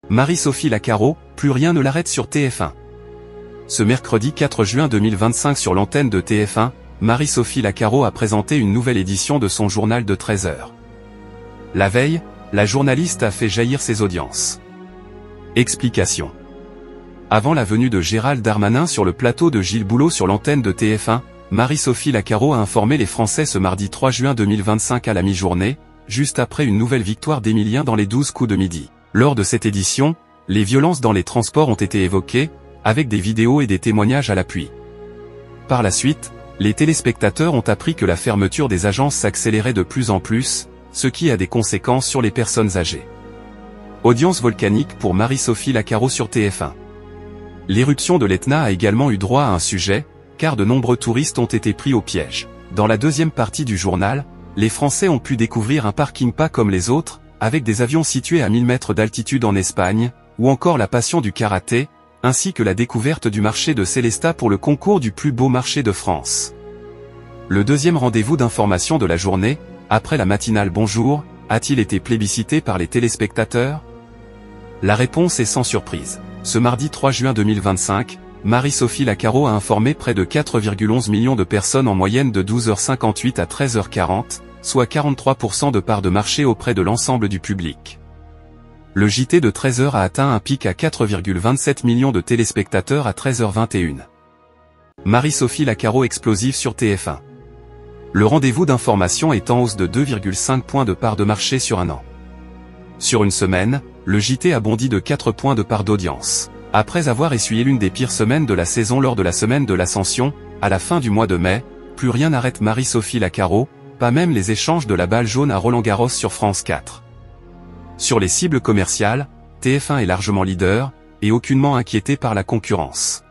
Marie-Sophie Lacaro, plus rien ne l'arrête sur TF1. Ce mercredi 4 juin 2025 sur l'antenne de TF1, Marie-Sophie Lacaro a présenté une nouvelle édition de son journal de 13 heures. La veille, la journaliste a fait jaillir ses audiences. Explication. Avant la venue de Gérald Darmanin sur le plateau de Gilles Boulot sur l'antenne de TF1, Marie-Sophie Lacaro a informé les Français ce mardi 3 juin 2025 à la mi-journée, juste après une nouvelle victoire d'Emilien dans les 12 coups de midi. Lors de cette édition, les violences dans les transports ont été évoquées, avec des vidéos et des témoignages à l'appui. Par la suite, les téléspectateurs ont appris que la fermeture des agences s'accélérait de plus en plus, ce qui a des conséquences sur les personnes âgées. Audience volcanique pour Marie-Sophie Lacaro sur TF1. L'éruption de l'Etna a également eu droit à un sujet, car de nombreux touristes ont été pris au piège. Dans la deuxième partie du journal, les Français ont pu découvrir un parking pas comme les autres, avec des avions situés à 1000 mètres d'altitude en Espagne, ou encore la passion du karaté, ainsi que la découverte du marché de Célestat pour le concours du plus beau marché de France. Le deuxième rendez-vous d'information de la journée, après la matinale Bonjour, a-t-il été plébiscité par les téléspectateurs? La réponse est sans surprise. Ce mardi 3 juin 2025, Marie-Sophie Lacaro a informé près de 4,11 millions de personnes en moyenne de 12h58 à 13h40, soit 43% de part de marché auprès de l'ensemble du public. Le JT de 13h a atteint un pic à 4,27 millions de téléspectateurs à 13h21. Marie-Sophie Lacaro explosive sur TF1. Le rendez-vous d'information est en hausse de 2,5 points de part de marché sur un an. Sur une semaine, le JT a bondi de 4 points de part d'audience. Après avoir essuyé l'une des pires semaines de la saison lors de la semaine de l'Ascension, à la fin du mois de mai, plus rien n'arrête Marie-Sophie Lacaro, pas même les échanges de la balle jaune à Roland-Garros sur France 4. Sur les cibles commerciales, TF1 est largement leader, et aucunement inquiété par la concurrence.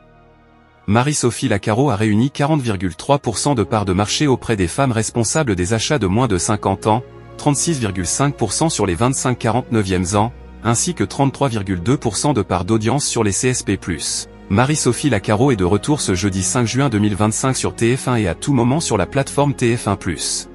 Marie-Sophie Lacaro a réuni 40,3% de part de marché auprès des femmes responsables des achats de moins de 50 ans, 36,5% sur les 25-49e ans, ainsi que 33,2% de part d'audience sur les CSP+. Marie-Sophie Lacaro est de retour ce jeudi 5 juin 2025 sur TF1 et à tout moment sur la plateforme TF1+.